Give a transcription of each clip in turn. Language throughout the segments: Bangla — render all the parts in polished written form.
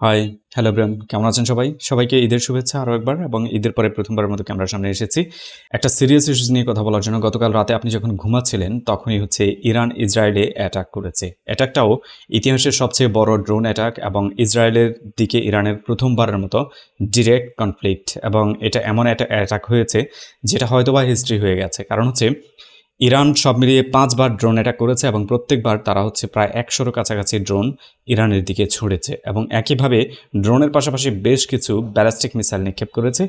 হাই, হ্যালো ব্রান, কেমন আছেন সবাই? সবাইকে ঈদের শুভেচ্ছা আরও একবার এবং ঈদের পরে প্রথমবারের মতো ক্যামেরার সামনে এসেছি একটা সিরিয়াস ইস্যুস নিয়ে কথা বলার জন্য। গতকাল রাতে আপনি যখন ঘুমাচ্ছিলেন তখনই ইরান ইসরায়েলে অ্যাটাক করেছে। অ্যাটাকটাও ইতিহাসের সবচেয়ে বড় ড্রোন অ্যাটাক এবং ইসরায়েলের দিকে ইরানের প্রথমবারের মতো ডিরেক্ট কনফ্লিক্ট, এবং এটা এমন একটা অ্যাটাক হয়েছে যেটা হয়তোবা হিস্ট্রি হয়ে গেছে। কারণ ইরান সব মিলিয়ে 5 বার ড্রোন অ্যাটাক করেছে এবং প্রত্যেকবার তারা প্রায় 100-র কাছাকাছি ড্রোন ইরানের দিকে ছুড়েছে এবং একইভাবে ড্রোনের পাশাপাশি বেশ কিছু ব্যালিস্টিক মিসাইল নিক্ষেপ করেছে।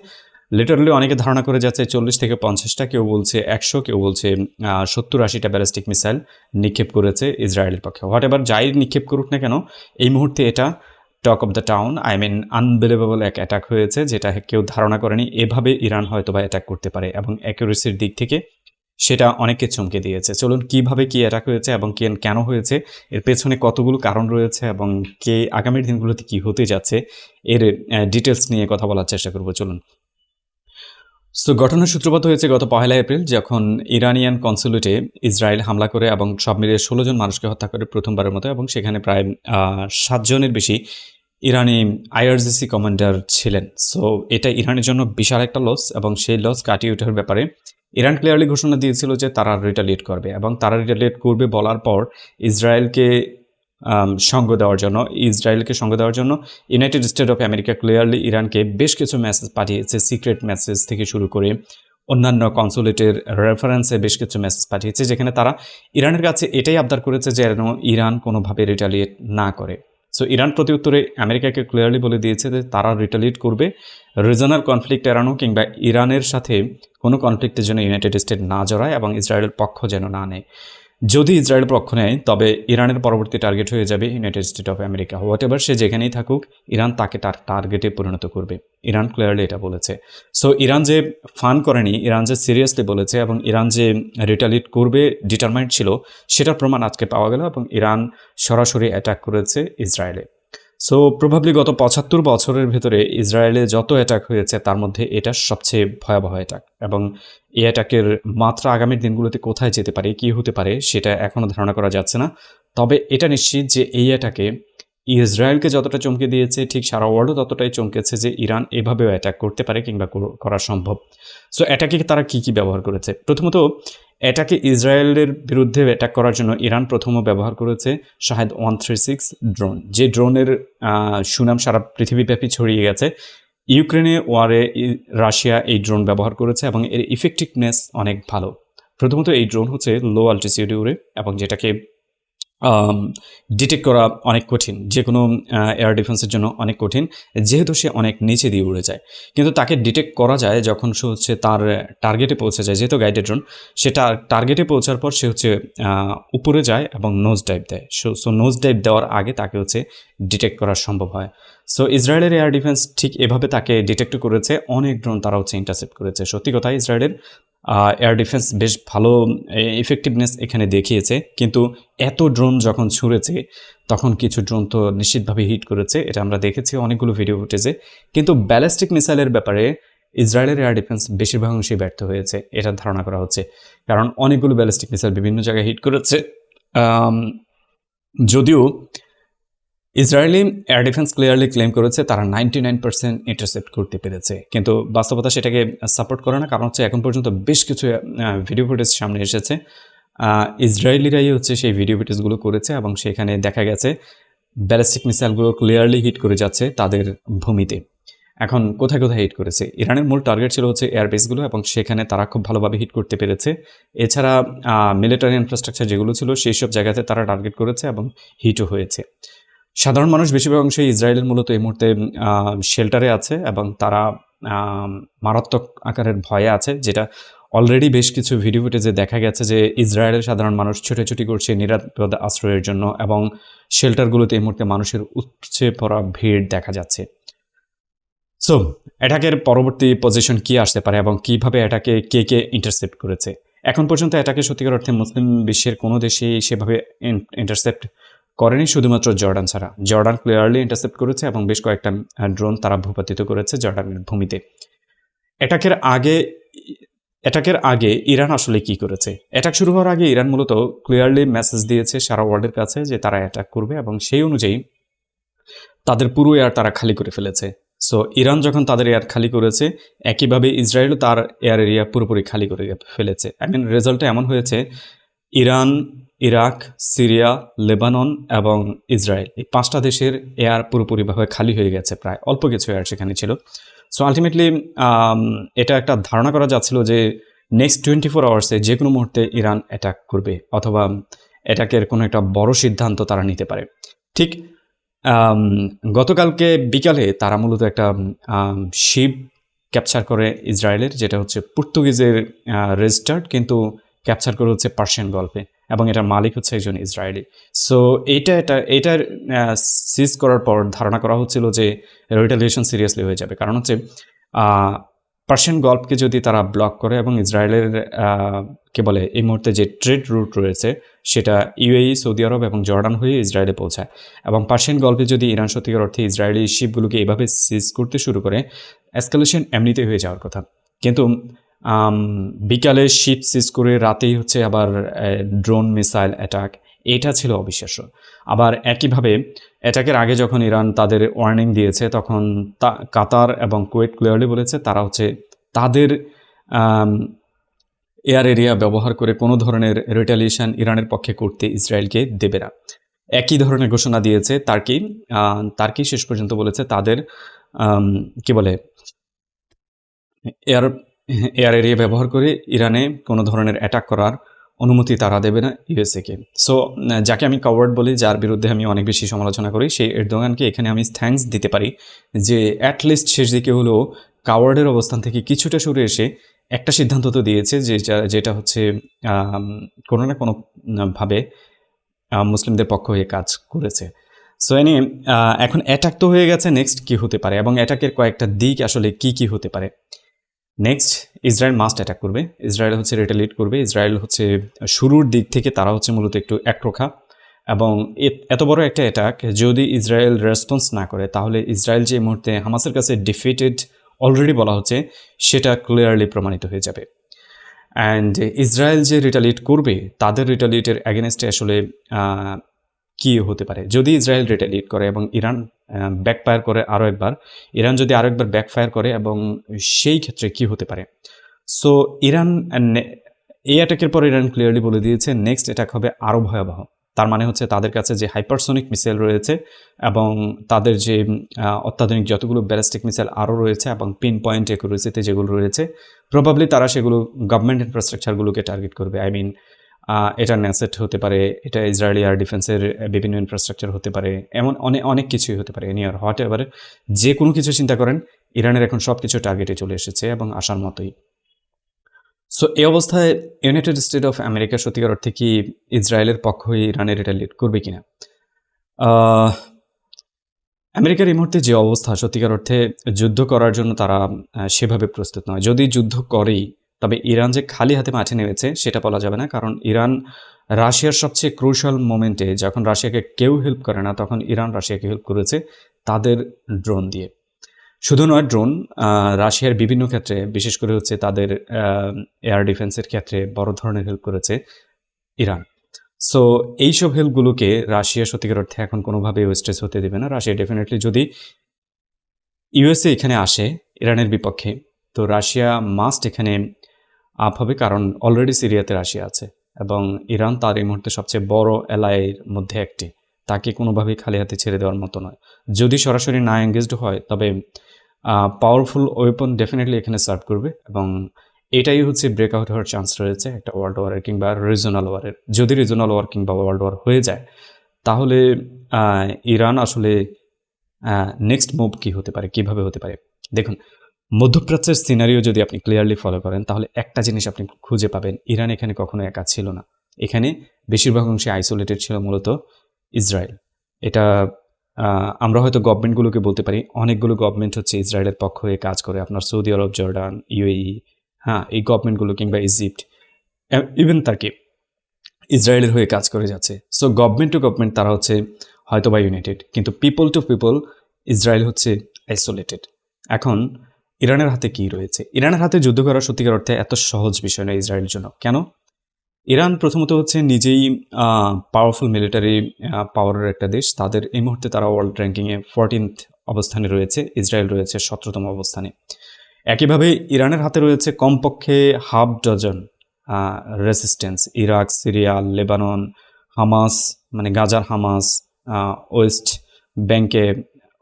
লিটারালি অনেকে ধারণা করে যাচ্ছে 40 থেকে 50টা, কেউ বলছে 100, কেউ বলছে 70-80টা ব্যালিস্টিক মিসাইল নিক্ষেপ করেছে ইসরায়েলের পক্ষে। হোয়াট এভার যাই নিক্ষেপ করুক না কেন, এই মুহূর্তে এটা talk of the town, unbelievable এক অ্যাটাক হয়েছে, যেটা কেউ ধারণা করেনি এভাবে ইরান হয়তোবা অ্যাটাক করতে পারে, এবং অ্যাকুরেসির দিক থেকে সেটা অনেককে চমকে দিয়েছে। চলুন কিভাবে কি অ্যাটাক হয়েছে এবং কেন হয়েছে, এর পেছনে কতগুলো কারণ রয়েছে এবং আগামীর দিনগুলোতে কি হতে যাচ্ছে এর ডিটেলস নিয়ে কথা বলার চেষ্টা করব। চলুন। ঘটনার সূত্রপাত হয়েছে গত 1 এপ্রিল, যখন ইরানিয়ান কনসুলেটে ইসরায়েল হামলা করে এবং সব মিলিয়ে 16 জন মানুষকে হত্যা করে প্রথমবারের মতো, এবং সেখানে প্রায় 7 জনের বেশি ইরানি আইআরজিসি কমান্ডার ছিলেন। এটা ইরানের জন্য বিশাল একটা লস, এবং সেই লস কাটিয়ে ওঠার ব্যাপারে ইরান ক্লিয়ারলি ঘোষণা দিয়েছিল যে তারা রিটালিয়েট করবে, এবং তারা রিটালিয়েট করবে বলার পর ইসরায়েলকে সঙ্গ দেওয়ার জন্য United State of America clearly ইরানকে বেশ কিছু মেসেজ পাঠিয়েছে। সিক্রেট মেসেজ থেকে শুরু করে অন্যান্য কনসুলেটের রেফারেন্সে বেশ কিছু মেসেজ পাঠিয়েছে, যেখানে তারা ইরানের কাছে এটাই আবদার করেছে যে যেন ইরান কোনোভাবে রিটালিয়েট না করে। ইরান প্রতি উত্তরে আমেরিকাকে ক্লিয়ারলি বলে দিয়েছে যে তারা রিটালিয়েট করবে, রিজনাল কনফ্লিক্ট এড়ানো কিংবা ইরানের সাথে কোনো কনফ্লিক্টের জন্য ইউনাইটেড স্টেট না জড়ায় এবং ইসরায়েলের পক্ষ যেন না নেয়। যদি ইসরায়েল পক্ষ নেয় তবে ইরানের পরবর্তী টার্গেট হয়ে যাবে United State of America. Whatever সে যেখানেই থাকুক, ইরান তাকে তার টার্গেটে পরিণত করবে। ইরান ক্লিয়ারলি এটা বলেছে। ইরান যে ফান করেনি, ইরান যে সিরিয়াসলি বলেছে এবং ইরান যে রিটালিয়েট করবে ডিটারমাইন্ড ছিল, সেটার প্রমাণ আজকে পাওয়া গেল, এবং ইরান সরাসরি অ্যাটাক করেছে ইসরায়েলে। প্রবাবলি গত 75 বছরের ভেতরে ইসরায়েলে যত অ্যাটাক হয়েছে তার মধ্যে এটা সবচেয়ে ভয়াবহ অ্যাটাক, এবং এই অ্যাটাকের মাত্রা আগামীর দিনগুলোতে কোথায় যেতে পারে, কি হতে পারে, সেটা এখনও ধারণা করা যাচ্ছে না। তবে এটা নিশ্চিত যে এই অ্যাটাকে ইসরায়েলকে যতটা চমকে দিয়েছে, ঠিক সারা ওয়ার্ল্ডও ততটাই চমকেছে যে ইরান এভাবেও অ্যাটাক করতে পারে কিংবা করা সম্ভব। অ্যাটাকে তারা কি ব্যবহার করেছে? প্রথমত, এটাকে ইসরায়েলের বিরুদ্ধে অ্যাটাক করার জন্য ইরান প্রথমে ব্যবহার করেছে শাহেদ 136 ড্রোন, যে ড্রোনের সুনাম সারা পৃথিবীব্যাপী ছড়িয়ে গেছে। ইউক্রেনে ওয়ারে রাশিয়া এই ড্রোন ব্যবহার করেছে এবং এর ইফেক্টিভনেস অনেক ভালো। প্রথমত এই ড্রোন লো অল্টিটিউডে উড়ে, এবং যেটাকে ডিটেক্ট করা অনেক কঠিন, যে কোনো এয়ার ডিফেন্সের জন্য অনেক কঠিন, যেহেতু সে অনেক নিচে দিয়ে উড়ে যায়। কিন্তু তাকে ডিটেক্ট করা যায় যখন সে তার টার্গেটে পৌঁছে যায়, যেহেতু গাইডেড ড্রোন, সেটা টার্গেটে পৌঁছার পর সে উপরে যায় এবং নোজ ডাইভ দেয়। নোজ ডাইভ দেওয়ার আগে তাকে ডিটেক্ট করা সম্ভব হয়। ইসরায়েলের এয়ার ডিফেন্স ঠিক এভাবে তাকে ডিটেক্ট করেছে। অনেক ড্রোন তারা ইন্টারসেপ্ট করেছে। সত্যি কথা, ইসরায়েলের এয়ার ডিফেন্স বেশ ভালো ইফেক্টিভনেস এখানে দেখিয়েছে, কিন্তু এত ড্রোন যখন ছুঁড়েছে তখন কিছু ড্রোন তো নিশ্চিতভাবে হিট করেছে, এটা আমরা দেখেছি অনেকগুলো ভিডিও ফুটেজে। কিন্তু ব্যালিস্টিক মিসাইলের ব্যাপারে ইসরায়েলের এয়ার ডিফেন্স বেশিরভাগ অংশেই ব্যর্থ হয়েছে, এটা ধারণা করা হচ্ছে, কারণ অনেকগুলো ব্যালিস্টিক মিসাইল বিভিন্ন জায়গায় হিট করেছে। যদিও Israeli air defence clearly claim করেছে তারা 99% ইন্টারসেপ্ট করতে পেরেছে, কিন্তু বাস্তবতা সেটাকে সাপোর্ট করে না। কারণ এখন পর্যন্ত বেশ কিছু ভিডিও ফুটেজ সামনে এসেছে, ইসরায়েলিরাই সেই ভিডিও ফুটেজগুলো করেছে, এবং সেখানে দেখা গেছে ব্যালিস্টিক মিসাইলগুলো ক্লিয়ারলি হিট করে যাচ্ছে তাদের ভূমিতে। এখন কোথায় কোথায় হিট করেছে? ইরানের মূল টার্গেট ছিল এয়ারবেসগুলো, এবং সেখানে তারা খুব ভালোভাবে হিট করতে পেরেছে। এছাড়া মিলিটারি ইনফ্রাস্ট্রাকচার যেগুলো ছিল সেই সব জায়গাতে তারা টার্গেট করেছে এবং হিটও হয়েছে। সাধারণ মানুষ বেশিরভাগ অংশে ইসরায়েলের মূলত এই মুহূর্তে শেল্টারে আছে, এবং তারা মারাত্মক আকারের ভয়ে আছে, যেটা অলরেডি বেশ কিছু ভিডিও ফুটেজে দেখা গেছে যে ইসরায়েলের সাধারণ মানুষ ছোটাছুটি করছে নিরাপদ আশ্রয়ের জন্য, এবং শেল্টারগুলোতে এই মুহূর্তে মানুষের উপচে পড়া ভিড় দেখা যাচ্ছে। অ্যাটাকের পরবর্তী পজিশন কি আসতে পারে এবং কিভাবে অ্যাটাকে কে ইন্টারসেপ্ট করেছে? এখন পর্যন্ত অ্যাটাকে সত্যিকার অর্থে মুসলিম বিশ্বের কোনো দেশেই সেভাবে ইন্টারসেপ্ট করেনি, শুধুমাত্র জর্ডান ছাড়া। জর্ডান ক্লিয়ারলি ইন্টারসেপ্ট করেছে এবং বেশ কয়েকটা ড্রোন তারা ভূপাতিত করেছে জর্ডানের ভূমিতে। অ্যাটাকের আগে ইরান আসলে কি করেছে? অ্যাটাক শুরু হওয়ার আগে ইরান মূলত ক্লিয়ারলি মেসেজ দিয়েছে সারা ওয়ার্ল্ডের কাছে যে তারা অ্যাটাক করবে, এবং সেই অনুযায়ী তাদের পুরো এয়ার তারা খালি করে ফেলেছে। সো ইরান যখন তাদের এয়ার খালি করেছে, একইভাবে ইসরায়েলও তার এয়ার এরিয়া পুরোপুরি খালি করে ফেলেছে। আই মিন রেজাল্টটা এমন হয়েছে, ইরান, ইরাক, সিরিয়া, লেবানন এবং ইসরায়েল, এই 5টা দেশের এয়ার পুরোপুরিভাবে খালি হয়ে গেছে, প্রায় অল্প কিছু এয়ার সেখানে ছিল। সো আলটিমেটলি এটা একটা ধারণা করা যাচ্ছিল যে নেক্সট 24 আওয়ার্সে যে কোনো মুহূর্তে ইরান অ্যাটাক করবে, অথবা অ্যাটাকের কোনো একটা বড় সিদ্ধান্ত তারা নিতে পারে। ঠিক গতকালকে বিকালে তারা মূলত একটা শিপ ক্যাপচার করে ইসরায়েলের, যেটা হচ্ছে পর্তুগিজের রেজিস্টার্ড, কিন্তু ক্যাপচার করে হচ্ছে পার্সিয়ান গল্ফে, এবং এটার মালিক হচ্ছে একজন ইসরায়েলি। সো এইটার সিজ করার পর ধারণা করা হচ্ছিল যে রিটালিয়েশন সিরিয়াসলি হয়ে যাবে, কারণ হচ্ছে পার্সিয়ান গল্ফকে যদি তারা ব্লক করে এবং ইসরায়েলের কে বলে এই মুহূর্তে যে ট্রেড রুট রয়েছে সেটা ইউএই, সৌদি আরব এবং জর্ডান হয়ে ইসরায়েলে পৌঁছায়, এবং পার্সিয়ান গল্ফে যদি ইরান সত্যিকার অর্থে ইসরায়েলি শিপগুলোকে এভাবে সিজ করতে শুরু করে, এসকালেশন এমনিতেই হয়ে যাওয়ার কথা। কিন্তু বিকালে শিপ সিজ করে রাতেই হচ্ছে আবার ড্রোন মিসাইল অ্যাটাক, এটা ছিল অবিশ্বাস্য। আবার একইভাবে অ্যাটাকের আগে যখন ইরান তাদের ওয়ার্নিং দিয়েছে, তখন কাতার এবং কুয়েত ক্লিয়ারলি বলেছে তারা হচ্ছে তাদের এয়ার এরিয়া ব্যবহার করে কোনো ধরনের রিটালিয়েশন ইরানের পক্ষে করতে ইসরায়েলকে দেবে না। একই ধরনের ঘোষণা দিয়েছে তার্কি শেষ পর্যন্ত বলেছে তাদের কি বলে এয়ার এরিয়া ব্যবহার করে ইরানে কোনো ধরনের অ্যাটাক করার অনুমতি তারা দেবে না ইউএসএকে। সো যাকে আমি কাওয়ার্ড বলি, যার বিরুদ্ধে আমি অনেক বেশি সমালোচনা করি, সেই এরদোগানকে এখানে আমি থ্যাঙ্কস দিতে পারি যে অ্যাটলিস্ট শেষ দিকে হলেও কাওয়ার্ডের অবস্থান থেকে কিছুটা সরে এসে একটা সিদ্ধান্ত তো দিয়েছে, যেটা হচ্ছে কোনো না কোনো ভাবে মুসলিমদের পক্ষ হয়ে কাজ করেছে। সো এনি এখন অ্যাটাক তো হয়ে গেছে, নেক্সট কি হতে পারে এবং অ্যাটাকের কয়েকটা দিক আসলে কি হতে পারে। নেক্সট ইসরায়েল মাস্ট অ্যাটাক করবে, ইসরায়েল হচ্ছে রিটালিয়েট করবে। ইসরায়েল হচ্ছে শুরুর দিক থেকে তারা হচ্ছে মূলত একটু একরোখা, এবং এত বড় একটা অ্যাটাক যদি ইসরায়েল রেসপন্স না করে, তাহলে ইসরায়েল যে মুহূর্তে হামাসের কাছে ডিফিটেড অলরেডি বলা হচ্ছে, সেটা ক্লিয়ারলি প্রমাণিত হয়ে যাবে। অ্যান্ড ইসরায়েল যে রিটালিয়েট করবে, তাদের রিটালিয়েটের অ্যাগেনস্টে আসলে কি হতে পারে যদি ইসরায়েল রিটালিয়েট করে এবং ইরান ব্যাকফায়ার করে আরও একবার, ইরান যদি আরও একবার ব্যাকফায়ার করে, এবং সেই ক্ষেত্রে কি হতে পারে। সো ইরান এই অ্যাটাকের পর ইরান ক্লিয়ারলি বলে দিয়েছে নেক্সট অ্যাটাক হবে আরও ভয়াবহ। তার মানে হচ্ছে তাদের কাছে যে হাইপারসোনিক মিসাইল রয়েছে এবং তাদের যে অত্যাধুনিক যতগুলো ব্যালিস্টিক মিসাইল আরও রয়েছে এবং পিন পয়েন্ট অ্যাকুরেসিতে যেগুলো রয়েছে, প্রবাবলি তারা সেগুলো গভর্নমেন্ট ইনফ্রাস্ট্রাকচারগুলোকে টার্গেট করবে। আই মিন এটা ন্যাসেট হতে পারে, এটা ইসরায়েলি এয়ার ডিফেন্সের বিভিন্ন ইনফ্রাস্ট্রাকচার হতে পারে, এমন অনেক কিছুই হতে পারে। এনি আর হোয়াট এভার, যে কোনো কিছু চিন্তা করেন, ইরানের এখন সব কিছু টার্গেটে চলে এসেছে এবং আসার মতোই। সো এই অবস্থায় ইউনাইটেড স্টেট অফ আমেরিকা সত্যিকার অর্থে কি ইসরায়েলের পক্ষ হয়ে ইরানের রিটালিয়েট করবে কিনা? আমেরিকার এই মুহূর্তে যে অবস্থা, সত্যিকার অর্থে যুদ্ধ করার জন্য তারা সেভাবে প্রস্তুত নয়। যদি যুদ্ধ করেই, তবে ইরান যে খালি হাতে মাঠে নেমেছে সেটা বলা যাবে না, কারণ ইরান রাশিয়ার সবচেয়ে ক্রুশাল মোমেন্টে যখন রাশিয়াকে কেউ হেল্প করে না, তখন ইরান রাশিয়াকে হেল্প করেছে তাদের ড্রোন দিয়ে। শুধু নয়, ড্রোন রাশিয়ার বিভিন্ন ক্ষেত্রে, বিশেষ করে হচ্ছে তাদের এয়ার ডিফেন্সের ক্ষেত্রে বড় ধরনের হেল্প করেছে ইরান। সো এইসব হেল্পগুলোকে রাশিয়া সত্যিকার অর্থে এখন কোনোভাবে ওয়েস্টেজ হতে দেবে না। রাশিয়া ডেফিনেটলি যদি ইউএসএ এখানে আসে ইরানের বিপক্ষে, তো রাশিয়া মাস্ট এখানে আপ হবে, কারণ অলরেডি সিরিয়াতে রাশিয়া আছে এবং ইরান তার এই মুহূর্তে সবচেয়ে বড় এলাইয়ের মধ্যে একটি, তাকে কোনোভাবেই খালি হাতে ছেড়ে দেওয়ার মতো নয়। যদি সরাসরি না এঙ্গেজড হয়, তবে পাওয়ারফুল ওয়েপন ডেফিনেটলি এখানে সার্ভ করবে, এবং এটাই হচ্ছে ব্রেকআউট হওয়ার চান্স রয়েছে একটা ওয়ার্ল্ড ওয়ারের কিংবা রিজনাল ওয়ারের। যদি রিজনাল ওয়ার কিংবা ওয়ার্ল্ড ওয়ার হয়ে যায়, তাহলে ইরান আসলে নেক্সট মুভ কী হতে পারে, কিভাবে হতে পারে। দেখুন, মধ্যপ্রাচ্যের সিনারিও যদি আপনি ক্লিয়ারলি ফলো করেন, তাহলে একটা জিনিস আপনি খুঁজে পাবেন, ইরান এখানে কখনো একা ছিল না। এখানে বেশিরভাগ অংশে আইসোলেটেড ছিল মূলত ইসরায়েল। এটা আমরা হয়তো গভর্নমেন্টগুলোকে বলতে পারি, অনেকগুলো গভর্নমেন্ট হচ্ছে ইসরায়েলের পক্ষ হয়ে কাজ করে, আপনার সৌদি আরব, জর্ডান, ইউএই, হ্যাঁ, এই গভর্নমেন্টগুলো কিংবা ইজিপ্ট, ইভেন তার্কি ইসরায়েলের হয়ে কাজ করে যাচ্ছে। সো গভর্নমেন্ট টু গভর্নমেন্ট তারা হচ্ছে হয়তো বা ইউনাইটেড, কিন্তু পিপল টু পিপল ইসরায়েল হচ্ছে আইসোলেটেড। এখন ইরানের হাতে কি রয়েছে? ইরানের হাতে যুদ্ধ করা সত্যিকার অর্থে এত সহজ বিষয় নয় ইসরায়েলের জন্য। কেন? ইরান প্রথমত হচ্ছে নিজেই পাওয়ারফুল মিলিটারি পাওয়ারের একটা দেশ। তাদের এই মুহূর্তে তারা ওয়ার্ল্ড র্যাঙ্কিংয়ে 14th অবস্থানে রয়েছে, ইসরায়েল রয়েছে 17তম অবস্থানে। একইভাবে ইরানের হাতে রয়েছে কমপক্ষে half dozen resistance, Iraq, Syria, Lebanon, Hamas, মানে গাজার হামাস, ওয়েস্ট ব্যাংকে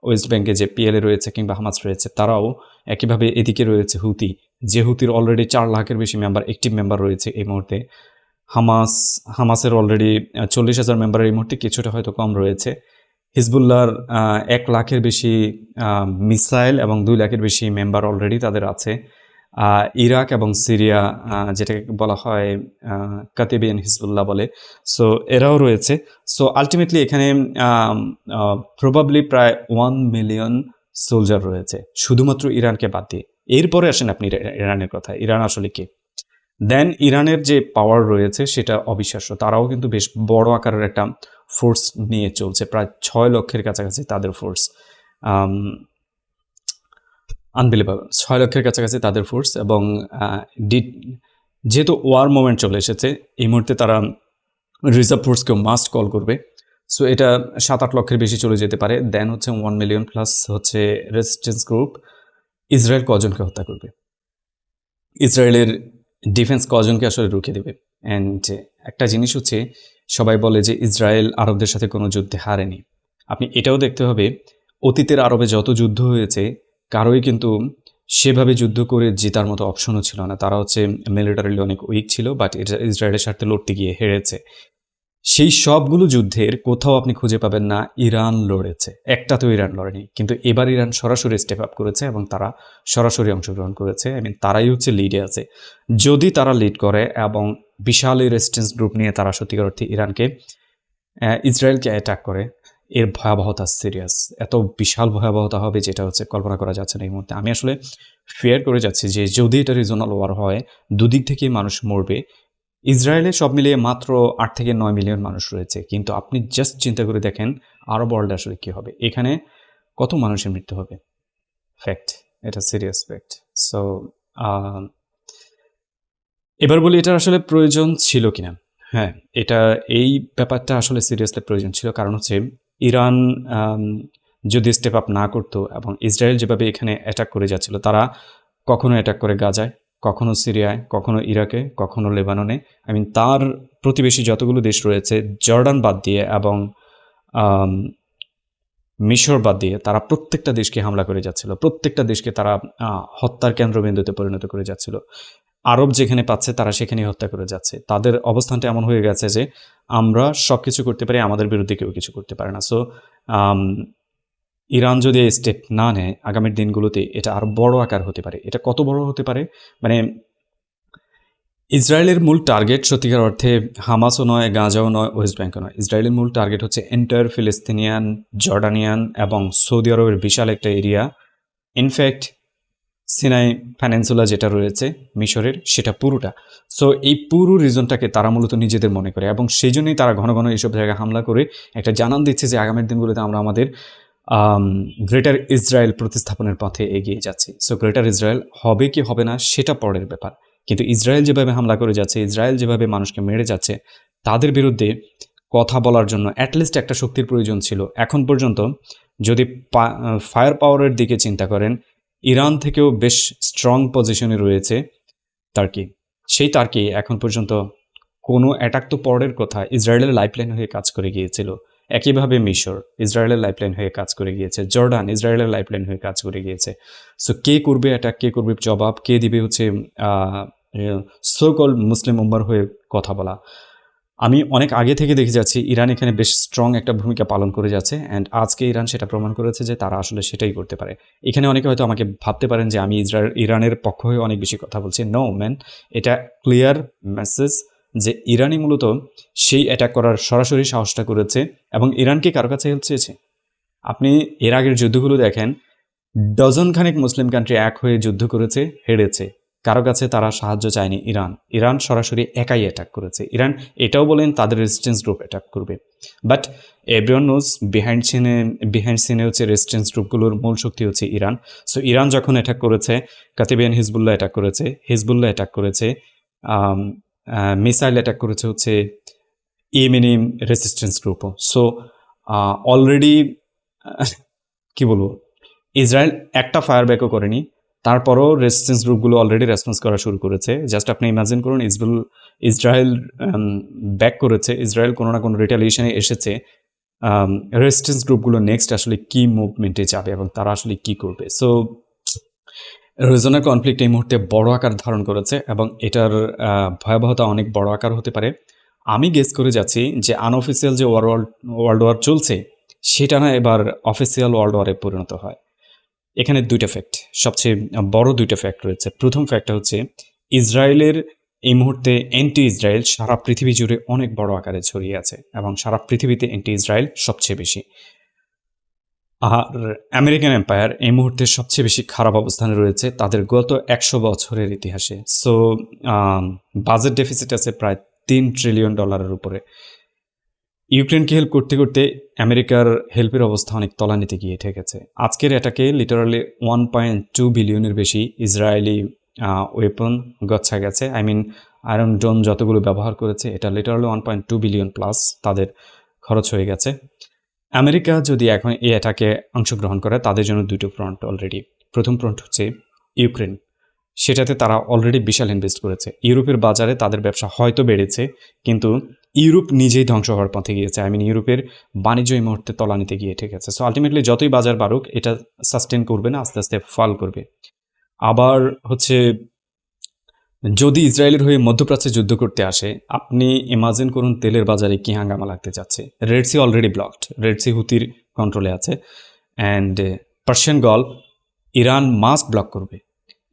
ওয়েস্ট ব্যাংকে যে পিএলএ রয়েছে কিংবা হামাস রয়েছে, তারাও একইভাবে এদিকে রয়েছে হুতি, যে হুতির অলরেডি 4 লাখের বেশি মেম্বার, অ্যাক্টিভ মেম্বার রয়েছে এই মুহূর্তে। হামাসের অলরেডি 40,000 মেম্বারের এই মুহূর্তে কিছুটা হয়তো কম রয়েছে। হিজবুল্লাহর 1 লাখের বেশি মিসাইল এবং 2 লাখের বেশি মেম্বার অলরেডি তাদের আছে। ইরাক এবং সিরিয়া, যেটাকে বলা হয় কাতিবিয়ান হিজবুল্লাহ বলে, সো এরাও রয়েছে। সো আলটিমেটলি এখানে প্রবাবলি প্রায় 1 মিলিয়ন সোলজার রয়েছে শুধুমাত্র ইরানকে বাদ দিয়ে। এরপরে আসেন আপনি ইরানের কথা, ইরান আসলে কি। দেন ইরানের যে পাওয়ার রয়েছে সেটা অবিশ্বাস্য। তারাও কিন্তু বেশ বড় আকারের একটা ফোর্স নিয়ে চলছে, প্রায় 6 লক্ষের কাছাকাছি তাদের ফোর্স। আনবিলিভেবল, 6 লক্ষের কাছাকাছি তাদের ফোর্স। এবং যেহেতু ওয়ার মোমেন্ট চলে এসেছে, এই মুহূর্তে তারা রিজার্ভ ফোর্সকেও মাস্ট কল করবে। সো এটা 7-8 লক্ষের বেশি চলে যেতে পারে। দেন হচ্ছে 1 মিলিয়ন প্লাস হচ্ছে রেজিস্ট্যান্স গ্রুপ। ইসরায়েল কজনকে হত্যা করবে, ইসরায়েলের ডিফেন্স কজনকে আসলে রুখে দেবে। অ্যান্ড একটা জিনিস হচ্ছে, সবাই বলে যে ইসরায়েল আরবদের সাথে কোনো যুদ্ধে হারেনি। আপনি এটাও দেখতে হবে, অতীতের আরবে যত যুদ্ধ হয়েছে কারোই কিন্তু সেভাবে যুদ্ধ করে জেতার মতো অপশনও ছিল না। তারা হচ্ছে মিলিটারিলি অনেক উইক ছিল, বাট ইসরায়েলের সাথে লড়তে গিয়ে হেরেছে। সেই সবগুলো যুদ্ধের কোথাও আপনি খুঁজে পাবেন না ইরান লড়েছে, একটা তো ইরান লড়েনি। কিন্তু এবার ইরান সরাসরি স্টেপ আপ করেছে এবং তারা সরাসরি অংশগ্রহণ করেছে। তারাই হচ্ছে লিডে আছে। যদি তারা লিড করে এবং বিশাল এই রেজিস্ট্যান্স গ্রুপ নিয়ে তারা সত্যিকার অর্থে ইসরায়েলকে অ্যাটাক করে, এর ভয়াবহতা সিরিয়াস, এত বিশাল ভয়াবহতা হবে যেটা হচ্ছে কল্পনা করা যাচ্ছে না এই মুহূর্তে। আমি আসলে ফেয়ার করে যাচ্ছি যে যদি এটা রিজনাল ওয়ার হয়, দুদিক থেকেই মানুষ মরবে। ইসরায়েলে সব মিলিয়ে মাত্র 8 থেকে 9 মিলিয়ন মানুষ রয়েছে, কিন্তু আপনি জাস্ট চিন্তা করে দেখেন আরব ওয়ার্ল্ডে আসলে কী হবে, এখানে কত মানুষের মৃত্যু হবে। ফ্যাক্ট, এটা সিরিয়াস ফ্যাক্ট। সো এবার বলি এটার আসলে প্রয়োজন ছিল কিনা। হ্যাঁ, এই ব্যাপারটা আসলে সিরিয়াসলি প্রয়োজন ছিল। কারণ হচ্ছে ইরান যদি স্টেপ আপ না করতো এবং ইসরায়েল যেভাবে এখানে অ্যাটাক করে যাচ্ছিল, তারা কখনো অ্যাটাক করে গাজায়, কখনো সিরিয়ায়, কখনো ইরাকে, কখনো লেবাননে, তার প্রতিবেশী যতগুলো দেশ রয়েছে জর্ডান বাদ দিয়ে এবং মিশর বাদ দিয়ে, তারা প্রত্যেকটা দেশকে হামলা করে যাচ্ছিল, প্রত্যেকটা দেশকে তারা হত্যার কেন্দ্রবিন্দুতে পরিণত করে যাচ্ছিল। আরব যেখানে পাচ্ছে তারা সেখানেই হত্যা করে যাচ্ছে। তাদের অবস্থানটা এমন হয়ে গেছে যে আমরা সব কিছু করতে পারি, আমাদের বিরুদ্ধে কেউ কিছু করতে পারে না। সো ইরান যদি স্টেপ না নেয় আগামীর দিনগুলোতে, এটা আরো বড় আকার হতে পারে। এটা কত বড় হতে পারে, ইসরায়েলের মূল টার্গেট সত্যিকার অর্থে হামাসও নয়, গাজাও নয়, ওয়েস্ট ব্যাংকও নয়। ইসরায়েলের মূল টার্গেট হচ্ছে এন্টায়ার ফিলিস্তিনিয়ান, জর্ডানিয়ান এবং সৌদি আরবের বিশাল একটা এরিয়া। ইনফ্যাক্ট সিনাই প্যানিনসুলা যেটা রয়েছে মিশরের, সেটা পুরোটা। সো এই পুরো রিজনটাকে তারা মূলত নিজেদের মনে করে এবং সেই জন্যই তারা ঘন ঘন এইসব জায়গায় হামলা করে একটা জানান দিচ্ছে যে আগামীর দিনগুলোতে আমরা আমাদের গ্রেটার ইসরায়েল প্রতিস্থাপনের পথে এগিয়ে যাচ্ছি। সো গ্রেটার ইসরায়েল হবে কি হবে না সেটা পরের ব্যাপার, কিন্তু ইসরায়েল যেভাবে হামলা করে যাচ্ছে, ইসরায়েল যেভাবে মানুষকে মেরে যাচ্ছে, তাদের বিরুদ্ধে কথা বলার জন্য অ্যাটলিস্ট একটা শক্তির প্রয়োজন ছিল। এখন পর্যন্ত যদি ফায়ার পাওয়ারের দিকে চিন্তা করেন, ইরান থেকেও বেশ স্ট্রং পজিশনে রয়েছে টার্কি। সেই টার্কি এখন পর্যন্ত কোনো অ্যাটাক তো পরের কথা, ইসরায়েলের লাইফলাইন হয়ে কাজ করে গিয়েছিল। একইভাবে মিশর ইসরায়েলের লাইফলাইন হয়ে কাজ করে গিয়েছে, জর্ডান ইসরায়েলের লাইফলাইন হয়ে কাজ করে গিয়েছে। সো কে করবে অ্যাটাক, কে করবে জবাব, কে দিবে হচ্ছে সোকল মুসলিম উম্মার হয়ে কথা বলা। আমি অনেক আগে থেকে দেখে যাচ্ছি ইরান এখানে বেশ স্ট্রং একটা ভূমিকা পালন করে যাচ্ছে, অ্যান্ড আজকে ইরান সেটা প্রমাণ করেছে যে তারা আসলে সেটাই করতে পারে। এখানে অনেকে হয়তো আমাকে ভাবতে পারেন যে আমি ইরানের পক্ষ হয়ে অনেক বেশি কথা বলছি। নো ম্যান, এটা ক্লিয়ার মেসেজ যে ইরানই মূলত সেই অ্যাটাক করার সরাসরি সাহসটা করেছে এবং ইরানকে কারো কাছে হেল্প চেয়েছে। আপনি এর আগের যুদ্ধগুলো দেখেন, ডজন খানেক মুসলিম কান্ট্রি এক হয়ে যুদ্ধ করেছে, হেরেছে, কারো কাছে তারা সাহায্য চায়নি। ইরান সরাসরি একাই অ্যাটাক করেছে। ইরান এটাও বলেন তাদের রেজিস্ট্যান্স গ্রুপ অ্যাটাক করবে, বাট এভরিওয়ান নোজ বিহাইন্ড সিনে হচ্ছে রেজিস্ট্যান্স গ্রুপগুলোর মূল শক্তি হচ্ছে ইরান। সো ইরান যখন অ্যাটাক করেছে, কাতিবিয়ান হিজবুল্লাহ অ্যাটাক করেছে, হিজবুল্লাহ অ্যাটাক করেছে, মিসাইল অ্যাটাক করেছে হচ্ছে ইয়েমেনি রেসিস্ট্যান্স গ্রুপও। সো অলরেডি কি বলবো, ইসরায়েল একটা ফায়ার ব্যাকও করেনি, তারপরও রেসিস্ট্যান্স গ্রুপগুলো অলরেডি রেসপন্স করা শুরু করেছে। জাস্ট আপনি ইমাজিন করুন, ইসরায়েল ব্যাক করেছে, ইসরায়েল কোনো না কোনো রিটালিয়েশনে এসেছে, রেসিস্ট্যান্স গ্রুপগুলো নেক্সট আসলে কি মুভমেন্টে যাবে এবং তারা আসলে কি করবে। সো রিজনাল কনফ্লিক্ট এই মুহূর্তে বড় আকার ধারণ করেছে এবং এটার ভয়াবহতা অনেক বড় আকার হতে পারে। আমি গেস করে যাচ্ছি যে আনঅফিসিয়াল যে ওয়ার্ল্ড ওয়ার চলছে সেটা না এবার অফিসিয়াল ওয়ার্ল্ড ওয়ারে পরিণত হয়। এখানে দুইটা ফ্যাক্ট, সবচেয়ে বড় দুইটা ফ্যাক্ট রয়েছে। প্রথম ফ্যাক্টটা হচ্ছে ইসরায়েলের এই মুহূর্তে অ্যান্টি ইসরায়েল সারা পৃথিবী জুড়ে অনেক বড় আকারে ছড়িয়ে আছে এবং সারা পৃথিবীতে অ্যান্টি ইসরায়েল সবচেয়ে বেশি। আর আমেরিকান এম্পায়ার এই মুহূর্তে সবচেয়ে বেশি খারাপ অবস্থানে রয়েছে তাদের গত 100 বছরের ইতিহাসে। সো বাজেট ডেফিসিট আছে প্রায় $3 ট্রিলিয়ন উপরে। ইউক্রেনকে হেল্প করতে করতে আমেরিকার হেল্পের অবস্থা অনেক তলানিতে গিয়ে ঠেকেছে। আজকের অ্যাটাকে লিটারালি 1.2 বিলিয়নের বেশি ইসরায়েলি ওয়েপন গচ্ছা গেছে। আই মিন আয়রন ডোম যতগুলো ব্যবহার করেছে এটা লিটারালি 1.2 বিলিয়ন প্লাস তাদের খরচ হয়ে গেছে। আমেরিকা যদি এখন এই অ্যাটাকে অংশগ্রহণ করে তাদের জন্য দুটো ফ্রন্ট অলরেডি। প্রথম ফ্রন্ট হচ্ছে ইউক্রেন, সেটাতে তারা অলরেডি বিশাল ইনভেস্ট করেছে। ইউরোপের বাজারে তাদের ব্যবসা হয়তো বেড়েছে, কিন্তু ইউরোপ নিজেই ধ্বংস হওয়ার পথে গিয়েছে। আই মিন ইউরোপের বাণিজ্য এই মুহূর্তে তলানিতে গিয়ে ঠেকেছে। সো আলটিমেটলি যতই বাজার বাড়ুক এটা সাস্টেন করবে না, আস্তে আস্তে ফল করবে। আবার হচ্ছে যদি ইসরায়েলের হয়ে মধ্যপ্রাচ্যে যুদ্ধ করতে আসে, আপনি ইমাজিন করুন তেলের বাজারে কি হাঙ্গামা লাগতে যাচ্ছে। Red Sea already blocked, Red Sea হুতির কন্ট্রোলে আছে, and Persian Gulf Iran must block করবে।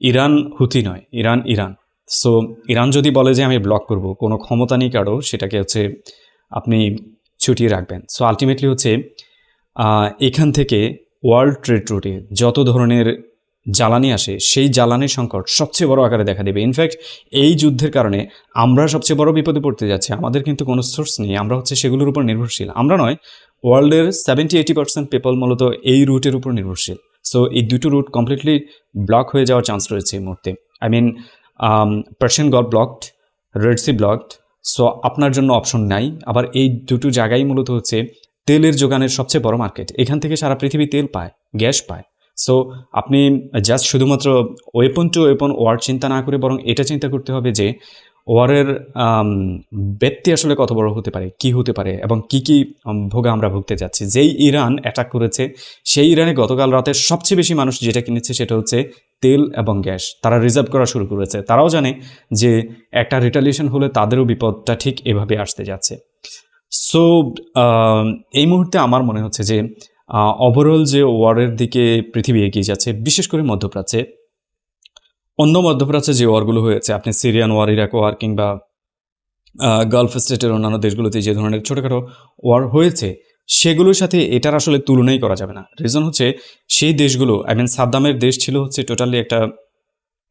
ইরান হুতি নয়, ইরান। সো ইরান যদি বলে যে আমি ব্লক করব, কোনো ক্ষমতা নেই কারো সেটাকে হচ্ছে আপনি ছুটিয়ে রাখবেন। সো আলটিমেটলি হচ্ছে এখান থেকে ওয়ার্ল্ড ট্রেড রুটে যত ধরনের জ্বালানি আসে সেই জ্বালানির সংকট সবচেয়ে বড় আকারে দেখা দেবে। ইনফ্যাক্ট এই যুদ্ধের কারণে আমরা সবচেয়ে বড় বিপদে পড়তে যাচ্ছি। আমাদের কিন্তু কোনো সোর্স নেই, আমরা হচ্ছে সেগুলোর উপর নির্ভরশীল। আমরা নয়, ওয়ার্ল্ডের 70-80% পিপল মূলত এই রুটের উপর নির্ভরশীল। সো এই দুটো রুট কমপ্লিটলি ব্লক হয়ে যাওয়ার চান্স রয়েছে এই মুহূর্তে। I mean Persian Gulf blocked, Red Sea blocked. So আপনার জন্য অপশন নাই। আবার এই দুটো জায়গায় মূলত হচ্ছে তেলের যোগানের সবচেয়ে বড় মার্কেট। এখান থেকে সারা পৃথিবী তেল পায়, গ্যাস পায়। সো আপনি জাস্ট শুধুমাত্র ওয়েপন টু ওয়েপন ওয়ার চিন্তা না করে বরং এটা চিন্তা করতে হবে যে ওয়ারের ব্যক্তি আসলে কত বড় হতে পারে, কি হতে পারে এবং কি ভোগা আমরা ভুগতে যাচ্ছি। যেই ইরান অ্যাটাক করেছে সেই ইরানে গতকাল রাতে সবচেয়ে বেশি মানুষ যেটা কিনেছে সেটা হচ্ছে তেল এবং গ্যাস। তারা রিজার্ভ করা শুরু করেছে। তারাও জানে যে একটা রিটালিয়েশন হলে তাদেরও বিপদটা ঠিক এভাবে আসতে যাচ্ছে। সো এই মুহূর্তে আমার মনে হচ্ছে যে ওভারঅল যে ওয়ারের দিকে পৃথিবী এগিয়ে যাচ্ছে, বিশেষ করে মধ্যপ্রাচ্যে, অন্য মধ্যপ্রাচ্যে যে ওয়ারগুলো হয়েছে, আপনি সিরিয়ান ওয়ার, ইরাক ওয়ার কিংবা গালফ স্টেটের অন্যান্য দেশগুলোতে যে ধরনের ছোটোখাটো ওয়ার হয়েছে সেগুলোর সাথে এটার আসলে তুলনাই করা যাবে না। রিজন হচ্ছে সেই দেশগুলো, আই মিন সাদ্দামের দেশ ছিল হচ্ছে টোটালি একটা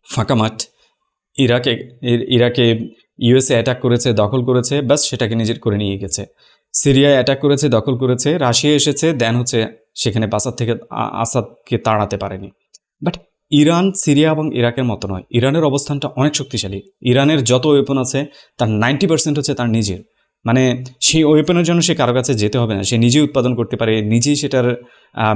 ফাঁকা মাঠ। ইরাকে ইউএসএ অ্যাটাক করেছে, দখল করেছে, ব্যাস সেটাকে নিজের করে নিয়ে গেছে। সিরিয়ায় অ্যাটাক করেছে, দখল করেছে, রাশিয়া এসেছে, দেন হচ্ছে সেখানে বাসাদ থেকে আসাদকে তাড়াতে পারেনি। বাট ইরান, সিরিয়া এবং ইরাকের মতো নয়। ইরানের অবস্থানটা অনেক শক্তিশালী। ইরানের যত ওয়েপন আছে তার 90% হচ্ছে তার নিজের। মানে সেই ওয়েপনের জন্য সে কারো কাছে যেতে হবে না, সে নিজেই উৎপাদন করতে পারে, নিজেই সেটার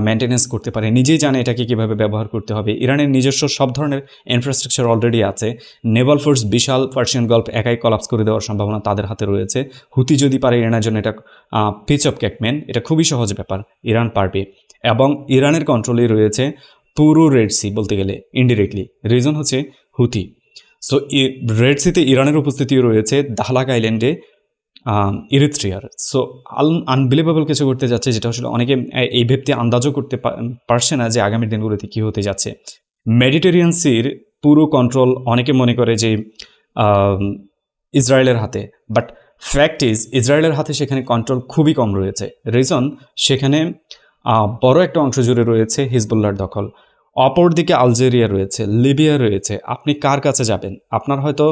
মেনটেনেন্স করতে পারে, নিজেই জানে এটাকে কীভাবে ব্যবহার করতে হবে। ইরানের নিজস্ব সব ধরনের ইনফ্রাস্ট্রাকচার অলরেডি আছে। নেভাল ফোর্স বিশাল, পার্সিয়ান গল্ফ একাই কলাপস করে দেওয়ার সম্ভাবনা তাদের হাতে রয়েছে। হুতি যদি পারে ইরানের জন্য এটা পিচ অফ কেকম্যান, এটা খুবই সহজ ব্যাপার, ইরান পারবে। এবং ইরানের কন্ট্রোলেই রয়েছে পুরো রেড সি বলতে গেলে ইনডিরেক্টলি। রিজন হচ্ছে হুতি। সো রেড সিতে ইরানের উপস্থিতিও রয়েছে, দাহলাক আইল্যান্ডে ইরিত্রিয়ার। সো আনবিলিভেবল কিছু করতে যাচ্ছে, যেটা আসলে অনেকে এই ভেবতে আন্দাজও করতে পারছে না যে আগামী দিনগুলোতে কী হতে যাচ্ছে। মেডিটেরিয়ান সির পুরো কন্ট্রোল অনেকে মনে করে যে ইসরায়েলের হাতে, বাট ফ্যাক্ট ইজ ইসরায়েলের হাতে সেখানে কন্ট্রোল খুবই কম রয়েছে। রিজন সেখানে বড় একটা অংশ জুড়ে রয়েছে হিজবুল্লাহর দখল। অপরদিকে আলজেরিয়া রয়েছে, লিবিয়া রয়েছে। আপনি কার কাছে যাবেন? আপনার হয়তো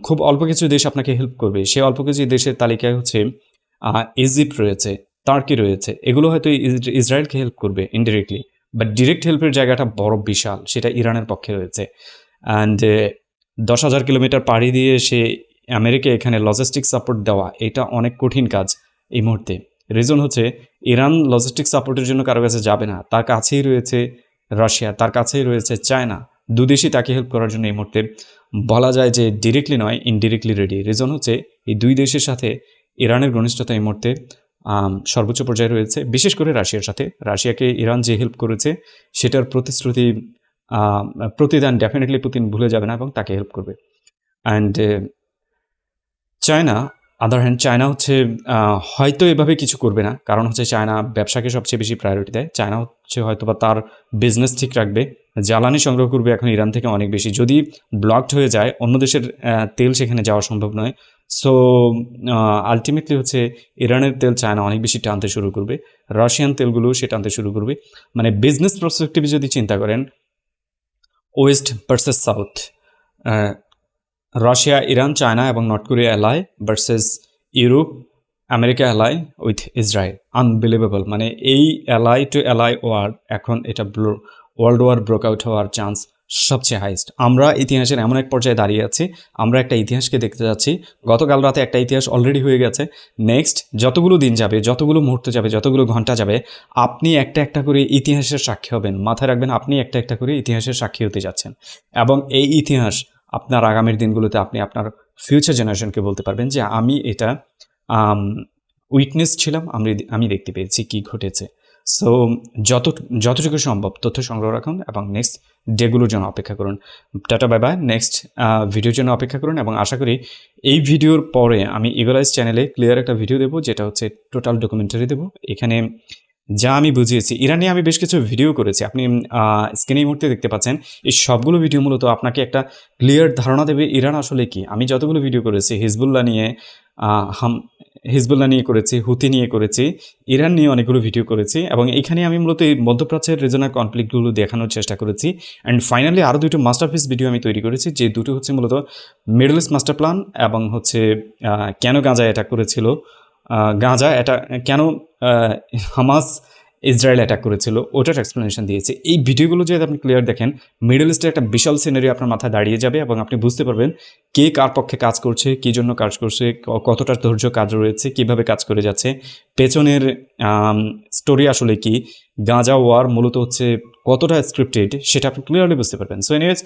খুব অল্প কিছু দেশ আপনাকে হেল্প করবে। সেই অল্প কিছু দেশের তালিকায় হচ্ছে ইজিপ্ট রয়েছে, টার্কি রয়েছে। এগুলো হয়তো ইসরায়েলকে হেল্প করবে ইনডিরেক্টলি, বাট ডিরেক্ট হেল্পের জায়গাটা বড় বিশাল, সেটা ইরানের পক্ষে রয়েছে। অ্যান্ড 10,000 কিলোমিটার পাড়ি দিয়ে সে আমেরিকা এখানে লজিস্টিক সাপোর্ট দেওয়া এটা অনেক কঠিন কাজ এই মুহূর্তে। রিজন হচ্ছে ইরান লজিস্টিক সাপোর্টের জন্য কারো কাছে যাবে না, তার কাছেই রয়েছে রাশিয়া, তার কাছেই রয়েছে চায়না। দুদেশই তাকে হেল্প করার জন্য এই মুহূর্তে বলা যায় যে ডিরেক্টলি নয় ইনডিরেক্টলি রেডি। রিজন হচ্ছে এই দুই দেশের সাথে ইরানের ঘনিষ্ঠতা এই মুহূর্তে সর্বোচ্চ পর্যায়ে রয়েছে, বিশেষ করে রাশিয়ার সাথে। রাশিয়াকে ইরান যে হেল্প করেছে সেটার প্রতিদান ডেফিনেটলি পুতিন ভুলে যাবে না এবং তাকে হেল্প করবে। And China other hand, China হচ্ছে হয়তো এভাবে কিছু করবে না, কারণ হচ্ছে চায়না ব্যবসাকে সবচেয়ে বেশি প্রায়োরিটি দেয়। চায়না হচ্ছে হয়তো বা তার বিজনেস ঠিক রাখবে, জ্বালানি সংগ্রহ করবে এখন ইরান থেকে অনেক বেশি। যদি ব্লকড হয়ে যায় অন্য দেশের তেল সেখানে যাওয়া সম্ভব নয়। সো আলটিমেটলি হচ্ছে ইরানের তেল চায়না অনেক বেশি টানতে শুরু করবে, রাশিয়ান তেলগুলো সে টানতে শুরু করবে। মানে বিজনেস পার্সপেক্টিভে যদি চিন্তা করেন, West versus South, Russia, Iran, China এবং North Korea ally versus Europe, America ally with Israel. Unbelievable, মানে এই অ্যালাই টু অ্যালাই ওয়ার এখন এটা ওয়ার্ল্ড ওয়ার ব্রেকআউট হওয়ার চান্স সবচেয়ে হাইস্ট। আমরা ইতিহাসের এমন এক পর্যায়ে দাঁড়িয়ে আছি, আমরা একটা ইতিহাসকে দেখতে যাচ্ছি। গতকাল রাতে একটা ইতিহাস অলরেডি হয়ে গেছে। নেক্সট যতগুলো দিন যাবে, যতগুলো মুহূর্ত যাবে, যতগুলো ঘন্টা যাবে, আপনি একটা একটা করে ইতিহাসের সাক্ষী হবেন। মাথায় রাখবেন, আপনি একটা একটা করে ইতিহাসের সাক্ষী হতে যাচ্ছেন এবং এই ইতিহাস আপনার আগামীর দিনগুলোতে আপনি আপনার ফিউচার জেনারেশনকে বলতে পারবেন যে আমি এটা উইটনেস ছিলাম, আমি দেখতে পেয়েছি কি ঘটেছে। সো যতটুকু সম্ভব তথ্য সংগ্রহ রাখুন এবং নেক্সট ডেগুলোর জন্য অপেক্ষা করুন। Tata, bye bye. নেক্সট ভিডিওর জন্য অপেক্ষা করুন এবং আশা করি এই ভিডিওর পরে আমি ইগল আইস চ্যানেলে ক্লিয়ার একটা ভিডিও দেবো, যেটা হচ্ছে টোটাল ডকুমেন্টারি দেবো। এখানে যা আমি বুঝিয়েছি, ইরানে আমি বেশ কিছু ভিডিও করেছি, আপনি স্ক্রিনে এই মুহূর্তে দেখতে পাচ্ছেন। এই সবগুলো ভিডিও মূলত আপনাকে একটা ক্লিয়ার ধারণা দেবে ইরান আসলে কি। আমি যতগুলো ভিডিও করেছি হিজবুল্লাহ নিয়ে করেছি, হুতি নিয়ে করেছি, ইরান নিয়ে অনেকগুলো ভিডিও করেছি এবং এখানে আমি মূলত এই মধ্যপ্রাচ্যের রিজনাল কনফ্লিক্টগুলো দেখানোর চেষ্টা করেছি। অ্যান্ড ফাইনালি আরও দুটো মাস্টারপিস ভিডিও আমি তৈরি করেছি, যে দুটো হচ্ছে মূলত মিডল ইস্ট মাস্টার প্ল্যান এবং হচ্ছে কেন গাজা অ্যাটাক করেছিল, কেন হামাস ইসরায়েল অ্যাটাক করেছিল, ওটার এক্সপ্লেনেশন দিয়েছে। এই ভিডিওগুলো যদি আপনি ক্লিয়ার দেখেন, মিডল ইস্টের একটা বিশাল সিনারিও আপনার মাথায় দাঁড়িয়ে যাবে এবং আপনি বুঝতে পারবেন কে কার পক্ষে কাজ করছে, কী জন্য কাজ করছে, কতটা ধৈর্য কাজ রয়েছে, কিভাবে কাজ করে যাচ্ছে, পেছনের স্টোরি আসলে কি, গাজা ওয়ার মূলত হচ্ছে কতটা স্ক্রিপ্টেড, সেটা আপনি ক্লিয়ারলি বুঝতে পারবেন। সো এনিওয়েজ,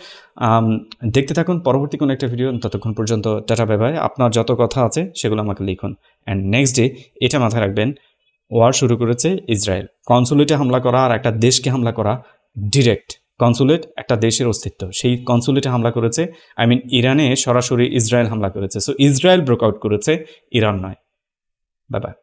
দেখতে থাকুন পরবর্তী কোনো একটা ভিডিও। ততক্ষণ পর্যন্ত টাটা, বাই বাই। আপনার যত কথা আছে সেগুলো আমাকে লিখুন। অ্যান্ড নেক্সট ডে এটা মাথায় রাখবেন, ওয়ার শুরু করেছে ইসরায়েল। কনসুলেটে হামলা করা আর একটা দেশকে হামলা করা, ডিরেক্ট কনসুলেট একটা দেশের অস্তিত্ব, সেই কনসুলেটে হামলা করেছে। ইরানে সরাসরি ইসরায়েল হামলা করেছে। সো ইসরায়েল ব্রেকআউট করেছে, ইরান নয়। Bye bye.